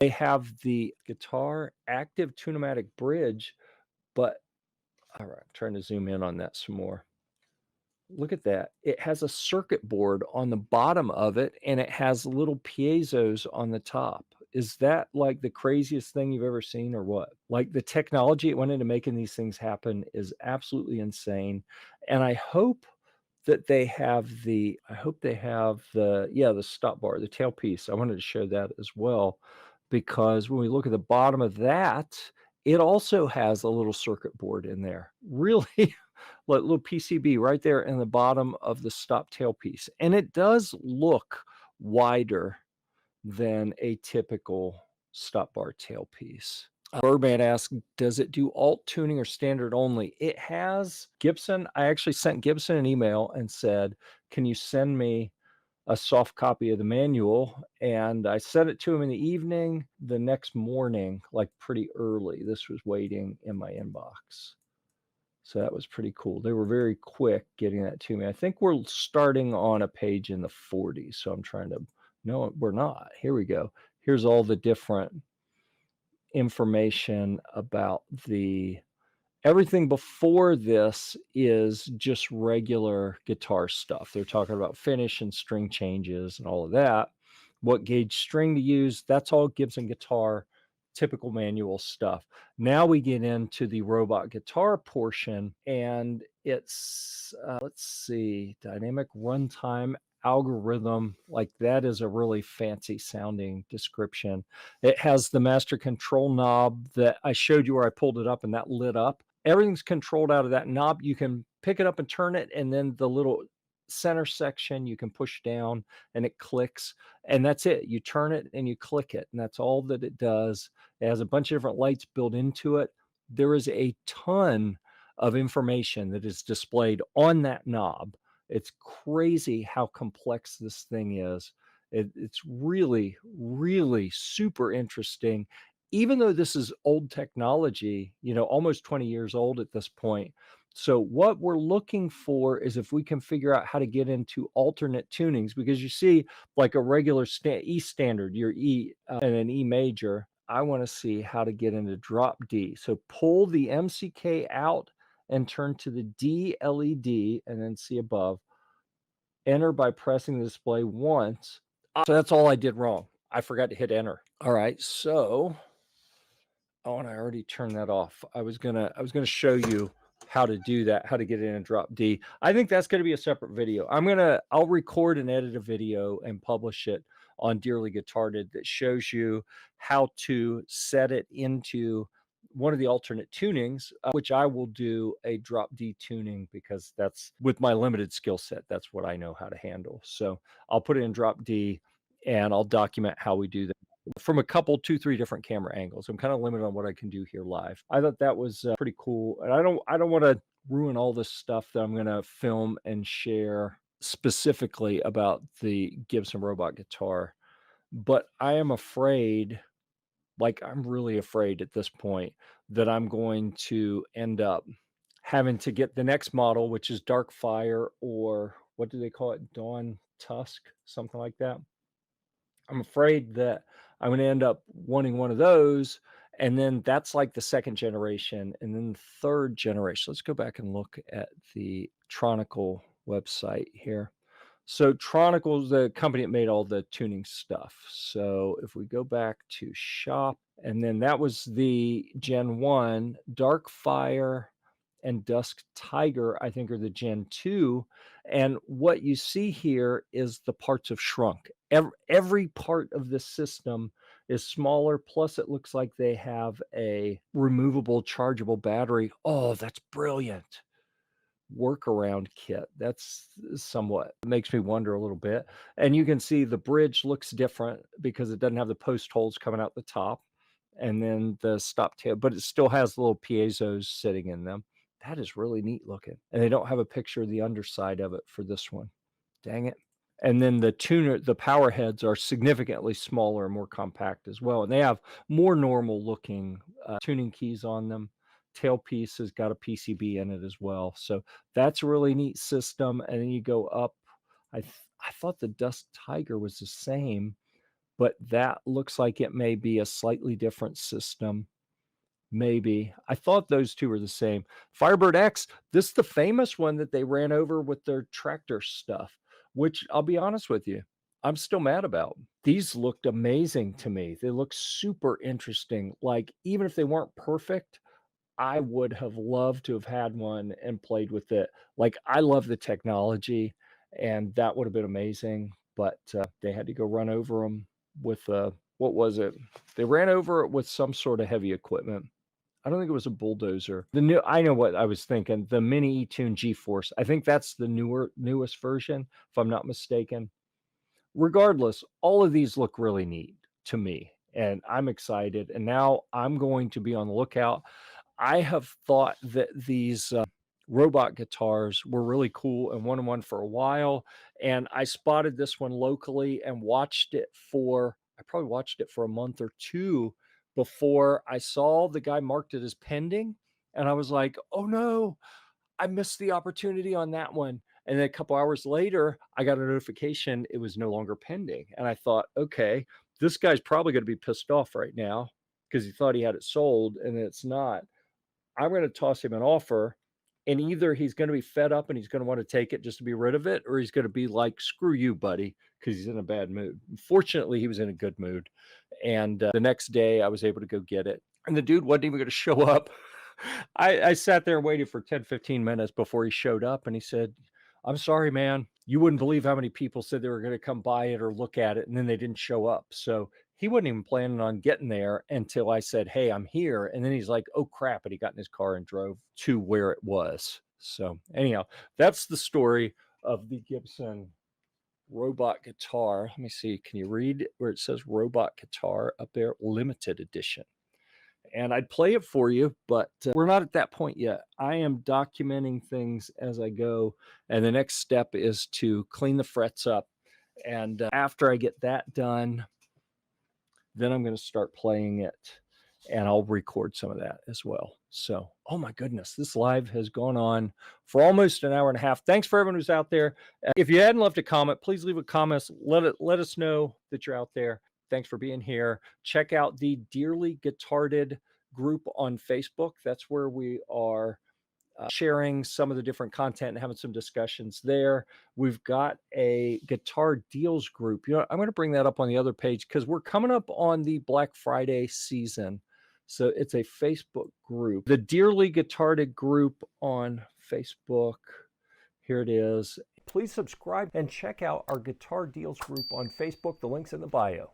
They have the guitar active tunematic bridge, but all right, I'm trying to zoom in on that some more. Look at that. It has a circuit board on the bottom of it, and it has little piezos on the top. Is that like the craziest thing you've ever seen or what? Like the technology it went into making these things happen is absolutely insane. And I hope that they have the stop bar, the tailpiece. I wanted to show that as well because when we look at the bottom of that, it also has a little circuit board in there. Really like little PCB right there in the bottom of the stop tailpiece. And it does look wider than a typical stop bar tailpiece. Birdman asked, does it do alt tuning or standard only? It has Gibson. I actually sent Gibson an email and said, can you send me a soft copy of the manual? And I sent it to him in the evening. The next morning, like pretty early, this was waiting in my inbox. So that was pretty cool. They were very quick getting that to me. I think we're starting on a page in the 40s. So I'm trying to, no, we're not. Here we go. Here's all the different information about everything before this is just regular guitar stuff. They're talking about finish and string changes and all of that. What gauge string to use, that's all Gibson guitar, typical manual stuff. Now we get into the robot guitar portion, and it's, let's see, dynamic runtime algorithm. Like that is a really fancy sounding description. It has the master control knob that I showed you where I pulled it up and that lit up. Everything's controlled out of that knob. You can pick it up and turn it, and then the little center section you can push down and it clicks, and that's it. You turn it and you click it, and that's all that it does. It has a bunch of different lights built into it. There is a ton of information that is displayed on that knob. It's crazy how complex this thing is. It's really, really super interesting. Even though this is old technology, almost 20 years old at this point. So what we're looking for is if we can figure out how to get into alternate tunings, because you see like a regular E standard, your E and an E major. I want to see how to get into drop D. So pull the MCK out and turn to the D LED and then see above. Enter by pressing the display once. So that's all I did wrong. I forgot to hit enter. All right, so and I already turned that off. I was gonna show you how to do that, how to get in and drop D. I think that's gonna be a separate video. I'll record and edit a video and publish it on Dearly Guitarded that shows you how to set it into one of the alternate tunings, which I will do a drop D tuning because that's with my limited skill set. That's what I know how to handle. So I'll put it in drop D and I'll document how we do that from a couple, 2, 3 different camera angles. I'm kind of limited on what I can do here live. I thought that was pretty cool. And I don't want to ruin all this stuff that I'm going to film and share specifically about the Gibson robot guitar. But I am afraid, like I'm really afraid at this point that I'm going to end up having to get the next model, which is Dark Fire, or what do they call it? Dawn Tusk, something like that. I'm afraid that I'm going to end up wanting one of those. And then that's like the second generation. And then third generation. Let's go back and look at the Tronicle website here. So Tronicle is the company that made all the tuning stuff. So if we go back to shop, and then that was the Gen 1, Dark Fire and Dusk Tiger, I think, are the Gen 2. And what you see here is the parts have shrunk. Every part of this system is smaller. Plus, it looks like they have a removable chargeable battery. Oh, that's brilliant. Workaround kit. That's somewhat makes me wonder a little bit. And you can see the bridge looks different because it doesn't have the post holes coming out the top and then the stop tail, but it still has little piezos sitting in them. That is really neat looking. And they don't have a picture of the underside of it for this one. Dang it. And then the power heads are significantly smaller and more compact as well. And they have more normal looking tuning keys on them. Tailpiece has got a PCB in it as well. So that's a really neat system. And then you go up. I thought the Dusk Tiger was the same, but that looks like it may be a slightly different system. Maybe. I thought those 2 were the same. Firebird X, this is the famous one that they ran over with their tractor stuff, which I'll be honest with you, I'm still mad about. These looked amazing to me. They look super interesting. Like, even if they weren't perfect, I would have loved to have had one and played with it. Like, I love the technology, and that would have been amazing, but, they had to go run over them with, what was it? They ran over it with some sort of heavy equipment. I don't think it was a bulldozer. The new I know what I was thinking, the Mini eTune G-Force. I think that's the newest version, if I'm not mistaken. Regardless, all of these look really neat to me, and I'm excited, and now I'm going to be on the lookout. I have thought that these, robot guitars were really cool and wanted one for a while, and I spotted this one locally and watched it for I probably watched it for a month or 2 before I saw the guy marked it as pending, and I was like, "Oh, no, I missed the opportunity on that one." And then a couple hours later, I got a notification it was no longer pending, and I thought, "Okay, this guy's probably gonna be pissed off right now because he thought he had it sold and it's not." I'm gonna toss him an offer, and either he's gonna be fed up and he's gonna wanna take it just to be rid of it, or he's gonna be like, "Screw you, buddy," because he's in a bad mood. Fortunately, he was in a good mood, and, the next day, I was able to go get it, and the dude wasn't even gonna show up. I sat there and waited for 10, 15 minutes before he showed up, and he said, "I'm sorry, man. You wouldn't believe how many people said they were gonna come by it or look at it, and then they didn't show up." So, he wasn't even planning on getting there until I said, "Hey, I'm here," and then he's like, "Oh, crap," and he got in his car and drove to where it was. So, anyhow, that's the story of the Gibson robot guitar. Let me see, can you read where it says robot guitar up there? Limited edition. And I'd play it for you, but, we're not at that point yet. I am documenting things as I go, and the next step is to clean the frets up, and, after I get that done, then I'm gonna start playing it, and I'll record some of that as well. So, oh my goodness, this live has gone on for almost an hour and a half. Thanks for everyone who's out there. If you hadn't left a comment, please leave a comment. Let us know that you're out there. Thanks for being here. Check out the Dearly Guitarded group on Facebook. That's where we are sharing some of the different content and having some discussions there. We've got a guitar deals group. You know, I'm going to bring that up on the other page because we're coming up on the Black Friday season. So it's a Facebook group, the Dearly Guitarded group on Facebook. Here it is. Please subscribe and check out our guitar deals group on Facebook. The link's in the bio.